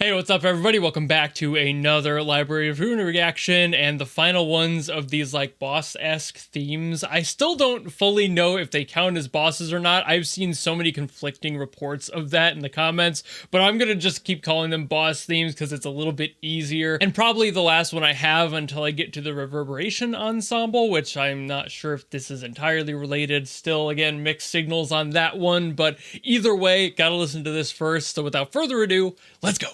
Hey, what's up everybody? Welcome back to another Library of Ruina reaction and the final ones of these like boss-esque themes. I still don't fully know if they count as bosses or not. I've seen so many conflicting reports of that in the comments, but I'm gonna just keep calling them boss themes because it's a little bit easier. And probably the last one I have until I get to the Reverberation ensemble, which I'm not sure if this is entirely related. Still, again, mixed signals on that one, but either way, gotta listen to this first. So without further ado, let's go.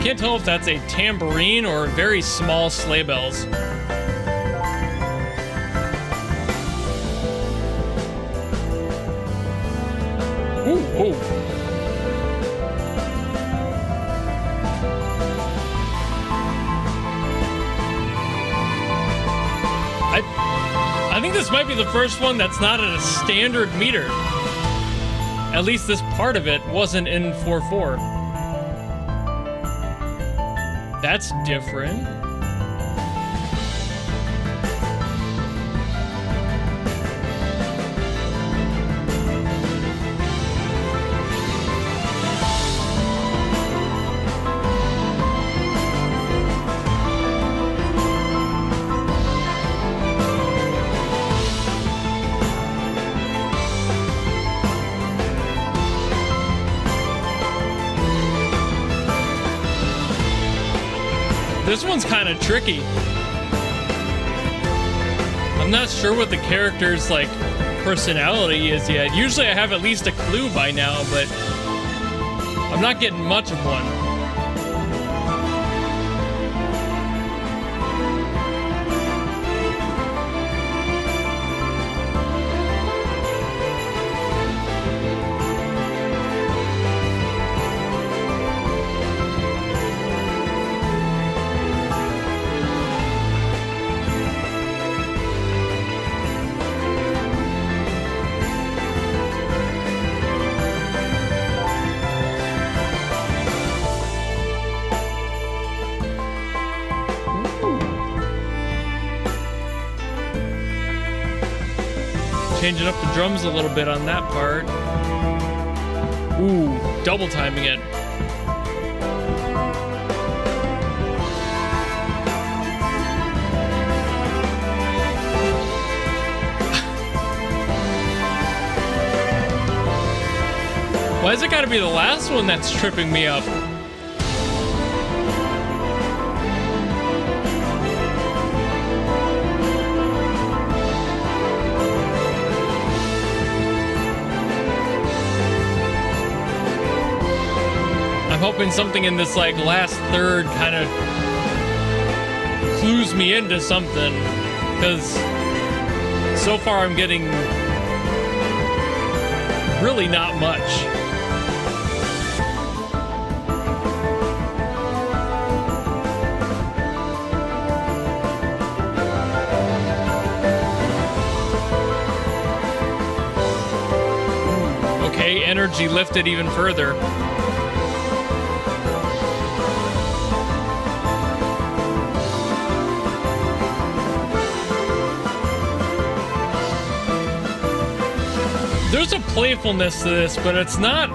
Can't tell if that's a tambourine or very small sleigh bells. Ooh, ooh. I think this might be the first one that's not at a standard meter. At least this part of it wasn't in 4/4. That's different. This one's kind of tricky. I'm not sure what the character's like personality is yet. Usually I have at least a clue by now, but I'm not getting much of one. Changing up the drums a little bit on that part. Ooh, double timing it. Why is it gotta be the last one that's tripping me up? I'm hoping something in this like last third kind of clues me into something, because so far I'm getting really not much. Okay, energy lifted even further. There's a playfulness to this, but it's not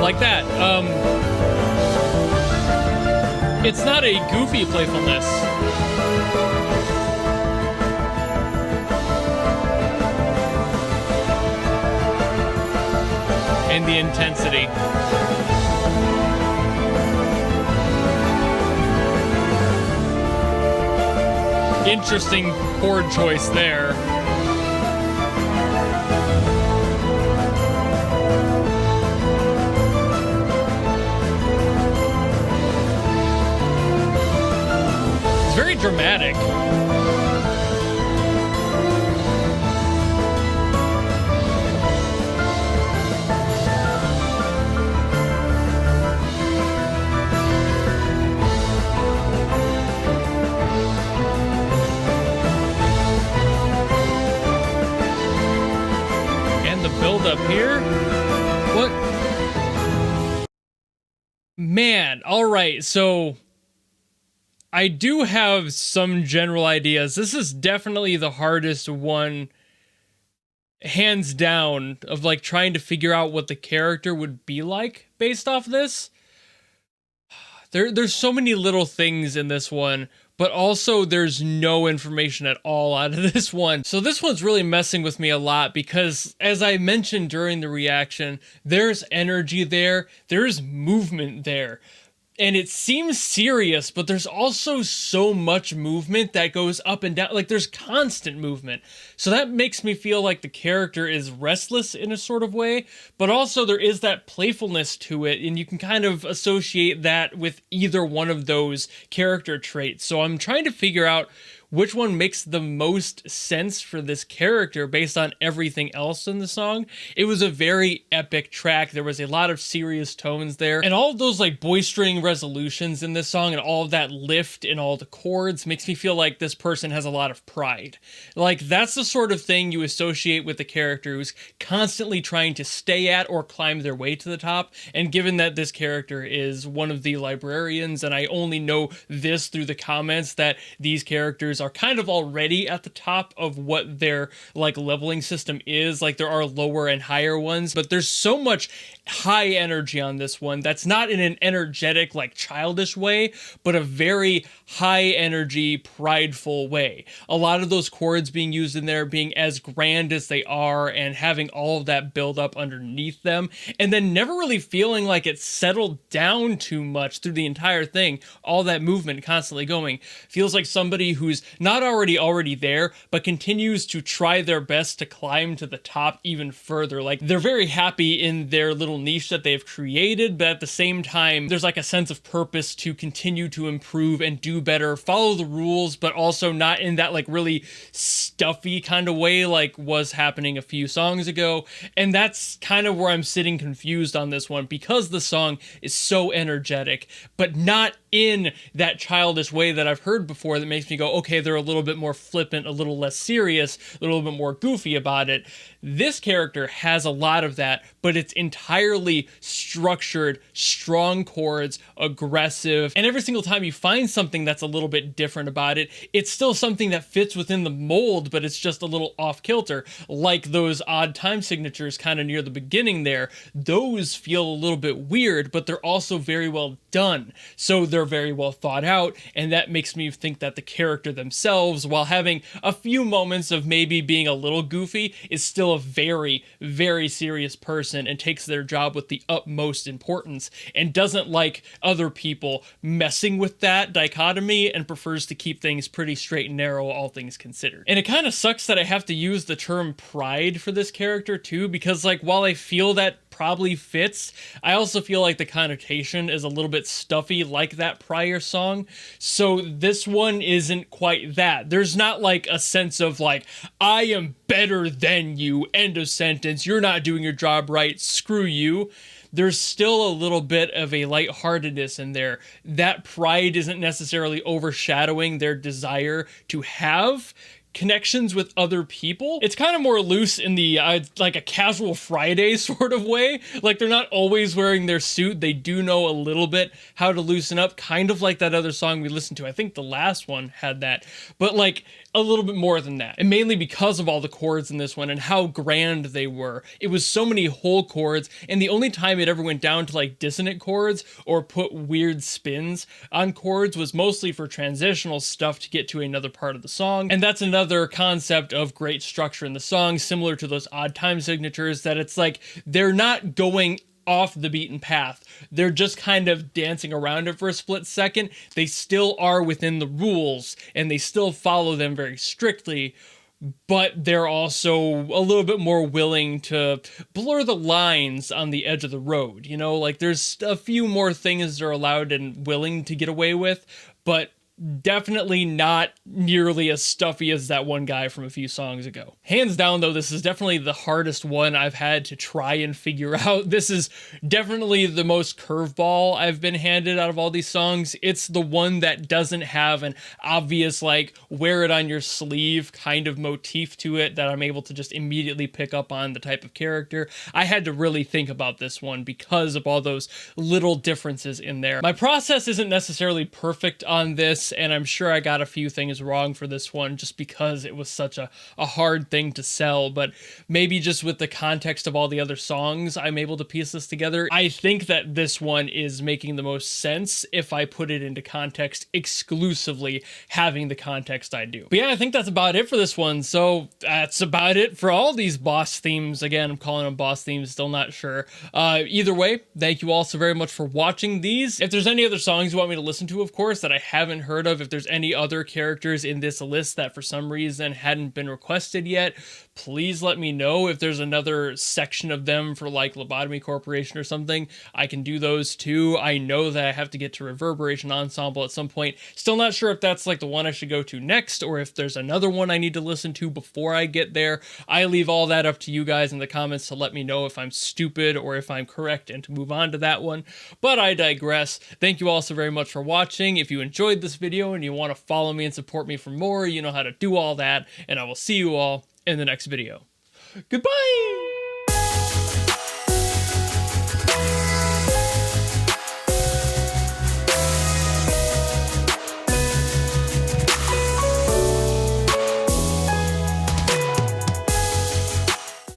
like that. It's not a goofy playfulness. And the intensity. Interesting chord choice there. It's very dramatic. up here? What? Man, all right. So I do have some general ideas. This is definitely the hardest one, hands down, of like trying to figure out what the character would be like based off this. There's so many little things in this one, but also there's no information at all out of this one. So this one's really messing with me a lot because, as I mentioned during the reaction, there's energy there, there's movement there. And it seems serious, but there's also so much movement that goes up and down. Like, there's constant movement. So that makes me feel like the character is restless in a sort of way, but also there is that playfulness to it, and you can kind of associate that with either one of those character traits. So I'm trying to figure out which one makes the most sense for this character based on everything else in the song. It was a very epic track. There was a lot of serious tones there, and all of those like boistering resolutions in this song and all of that lift in all the chords makes me feel like this person has a lot of pride. Like, that's the sort of thing you associate with the character who's constantly trying to stay at or climb their way to the top. And given that this character is one of the librarians, and I only know this through the comments, that these characters are kind of already at the top of what their like leveling system is. Like, there are lower and higher ones, but there's so much high energy on this one that's not in an energetic like childish way, but a very high energy prideful way. A lot of those chords being used in there being as grand as they are and having all of that build up underneath them, and then never really feeling like it's settled down too much through the entire thing. All that movement constantly going feels like somebody who's not already there, but continues to try their best to climb to the top even further. Like, they're very happy in their little niche that they've created, but at the same time, there's like a sense of purpose to continue to improve and do better, follow the rules, but also not in that like really stuffy kind of way like was happening a few songs ago. And that's kind of where I'm sitting confused on this one, because the song is so energetic, but not in that childish way that I've heard before that makes me go, okay, they're a little bit more flippant, a little less serious, a little bit more goofy about it. This character has a lot of that, but it's entirely structured, strong chords, aggressive, and every single time you find something that's a little bit different about it, it's still something that fits within the mold, but it's just a little off kilter. Like those odd time signatures kind of near the beginning there, those feel a little bit weird, but they're also very well done. So they're very well thought out, and that makes me think that the character themselves, while having a few moments of maybe being a little goofy, is still a very, very serious person and takes their job with the utmost importance and doesn't like other people messing with that dichotomy and prefers to keep things pretty straight and narrow, all things considered. And it kind of sucks that I have to use the term pride for this character too, because like, while I feel that probably fits, I also feel like the connotation is a little bit stuffy like that prior song. So this one isn't quite that. There's not like a sense of like, I am better than you, end of sentence, you're not doing your job right, screw you. There's still a little bit of a lightheartedness in there. That pride isn't necessarily overshadowing their desire to have connections with other people. It's kind of more loose in the like a casual Friday sort of way. Like, they're not always wearing their suit. They do know a little bit how to loosen up, kind of like that other song we listened to. I think the last one had that, but like a little bit more than that. And mainly because of all the chords in this one and how grand they were. It was so many whole chords, and the only time it ever went down to like dissonant chords or put weird spins on chords was mostly for transitional stuff to get to another part of the song. And that's another concept of great structure in the song, similar to those odd time signatures, that it's like they're not going off the beaten path. They're just kind of dancing around it for a split second. They still are within the rules and they still follow them very strictly, but they're also a little bit more willing to blur the lines on the edge of the road. You know, like, there's a few more things they're allowed and willing to get away with, but definitely not nearly as stuffy as that one guy from a few songs ago. Hands down though, this is definitely the hardest one I've had to try and figure out. This is definitely the most curveball I've been handed out of all these songs. It's the one that doesn't have an obvious like wear it on your sleeve kind of motif to it that I'm able to just immediately pick up on the type of character. I had to really think about this one because of all those little differences in there. My process isn't necessarily perfect on this, and I'm sure I got a few things wrong for this one just because it was such a hard thing to sell, but maybe just with the context of all the other songs, I'm able to piece this together. I think that this one is making the most sense if I put it into context exclusively having the context I do. But yeah, I think that's about it for this one. So that's about it for all these boss themes. Again, I'm calling them boss themes, still not sure. Either way, thank you all so very much for watching these. If there's any other songs you want me to listen to, of course, that I haven't heard of, if there's any other characters in this list that for some reason hadn't been requested yet, please let me know. If there's another section of them for like Lobotomy Corporation or something, I can do those too. I know that I have to get to Reverberation Ensemble at some point. Still not sure if that's like the one I should go to next or if there's another one I need to listen to before I get there. I leave all that up to you guys in the comments to let me know if I'm stupid or if I'm correct and to move on to that one. But I digress. Thank you all so very much for watching. If you enjoyed this video and you want to follow me and support me for more, you know how to do all that, and I will see you all in the next video. Goodbye!